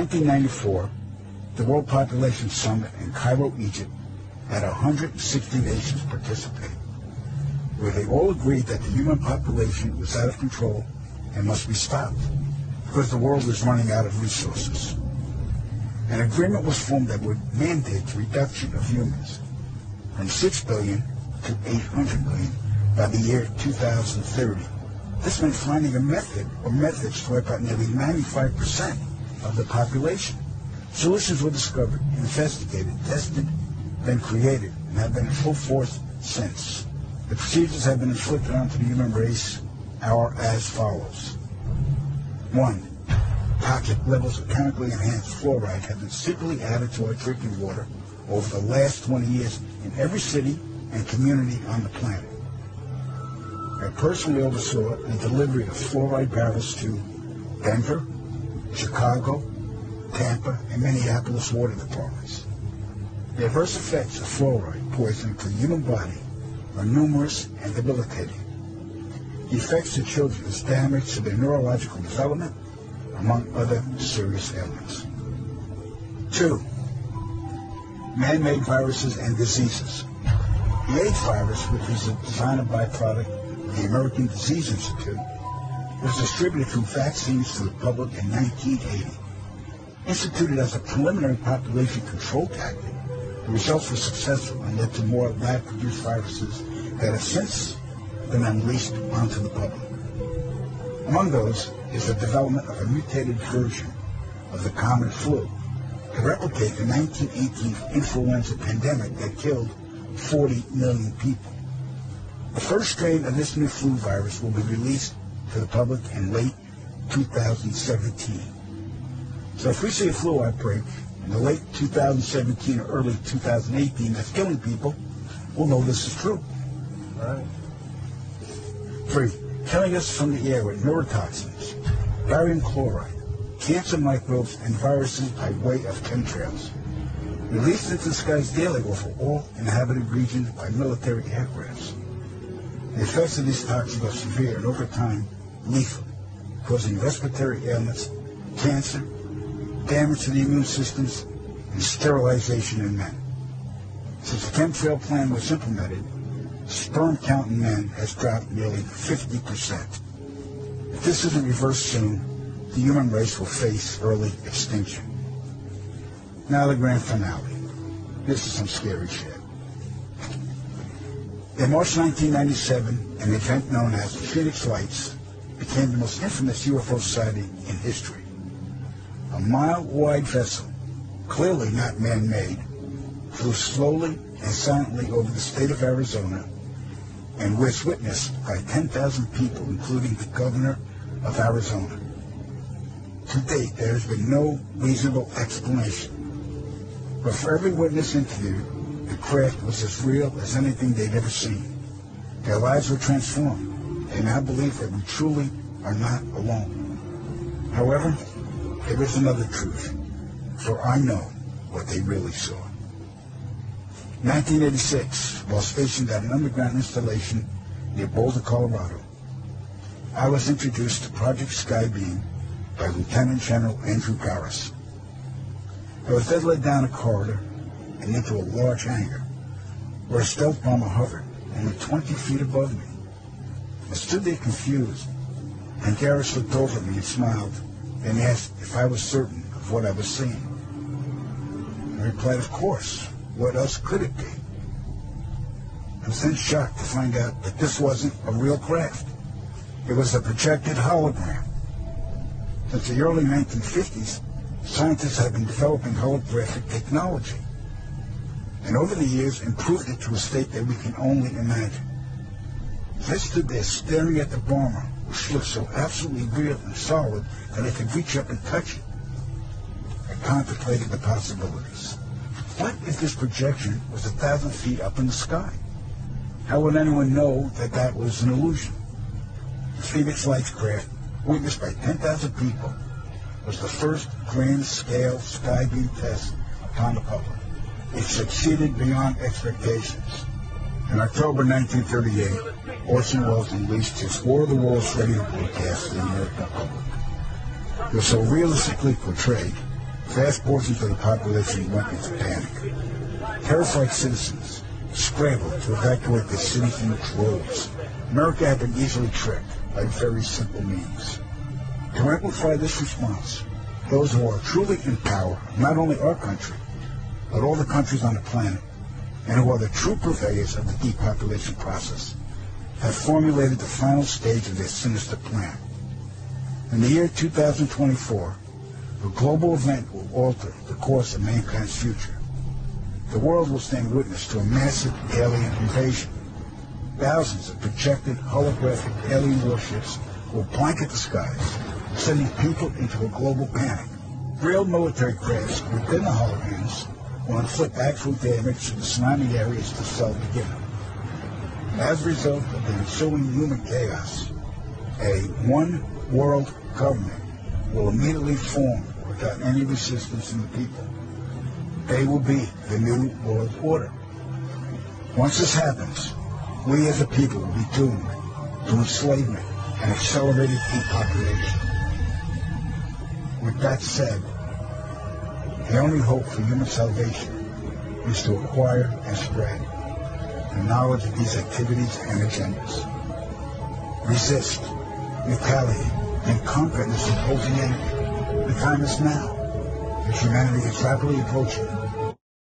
1994, the World Population Summit in Cairo, Egypt, had 160 nations participate, where they all agreed that the human population was out of control and must be stopped because the world was running out of resources. An agreement was formed that would mandate the reduction of humans from 6 billion to 800 million by the year 2030. This meant finding a method or methods to wipe out nearly 95% of the population. Solutions were discovered, investigated, tested, then created, and have been in full force since. The procedures have been inflicted onto the human race are as follows. 1. Toxic levels of chemically enhanced fluoride have been secretly added to our drinking water over the last 20 years in every city and community on the planet. I personally oversaw the delivery of fluoride barrels to Denver, Chicago, Tampa, and Minneapolis water departments. The adverse effects of fluoride poisoning to the human body are numerous and debilitating. The effects to children is damage to their neurological development, among other serious ailments. 2. Man-made viruses and diseases. The AIDS virus, which was a designer byproduct of the American Disease Institute, was distributed through vaccines to the public in 1980. Instituted as a preliminary population control tactic, the results were successful and led to more lab-produced viruses that have since been unleashed onto the public. Among those is the development of a mutated version of the common flu to replicate the 1918 influenza pandemic that killed 40 million people. The first strain of this new flu virus will be released to the public in late 2017. So if we see a flu outbreak in the late 2017 or early 2018 that's killing people, we'll know this is true. All right. 3. Killing us from the air with neurotoxins, barium chloride, cancer microbes, and viruses by way of chemtrails, released into the skies daily over all inhabited regions by military aircrafts. The effects of these toxins are severe and over time lethal, causing respiratory ailments, cancer, damage to the immune systems, and sterilization in men. Since the chemtrail plan was implemented, sperm count in men has dropped nearly 50%. If this isn't reversed soon, the human race will face early extinction. Now the grand finale. This is some scary shit. In March 1997, an event known as the Phoenix Lights became the most infamous UFO sighting in history. A mile-wide vessel, clearly not man-made, flew slowly and silently over the state of Arizona and was witnessed by 10,000 people, including the governor of Arizona. To date, there has been no reasonable explanation. But for every witness interviewed, the craft was as real as anything they'd ever seen. Their lives were transformed. They now believe that we truly are not alone. However, there is another truth, for I know what they really saw. 1986, while stationed at an underground installation near Boulder, Colorado, I was introduced to Project Skybeam by Lieutenant General Andrew Garris. I was then led down a corridor and into a large hangar where a stealth bomber hovered only 20 feet above me. I stood there confused, and Garris looked over at me and smiled and asked if I was certain of what I was seeing. I replied, of course. What else could it be? I was then shocked to find out that this wasn't a real craft. It was a projected hologram. Since the early 1950s, scientists have been developing holographic technology, and over the years improved it to a state that we can only imagine. As I stood there staring at the bomber, which looked so absolutely real and solid that I could reach up and touch it, I contemplated the possibilities. What if this projection was 1,000 feet up in the sky? How would anyone know that that was an illusion? The Phoenix Lights craft, witnessed by 10,000 people, was the first grand-scale skybeam test upon the public. It succeeded beyond expectations. In October 1938, Orson Welles unleashed his War of the Worlds radio broadcast to the American public. It was so realistically portrayed vast portions of the population went into panic. Terrified citizens scrambled to evacuate their cities in droves. America had been easily tricked by very simple means. To amplify this response, those who are truly in power, not only our country, but all the countries on the planet, and who are the true purveyors of the depopulation process, have formulated the final stage of their sinister plan. In the year 2024, a global event will alter the course of mankind's future. The world will stand witness to a massive alien invasion. Thousands of projected holographic alien warships will blanket the skies, sending people into a global panic. Real military crafts within the holograms will inflict actual damage to the surrounding areas the cell begin. As a result of the ensuing human chaos, a one-world government will immediately form without any resistance from the people. They will be the new world order. Once this happens, we as a people will be doomed to enslavement and accelerated depopulation. With that said, the only hope for human salvation is to acquire and spread the knowledge of these activities and agendas. Resist, retaliate, and conquer this opposing enemy. The time is now, as humanity is rapidly approaching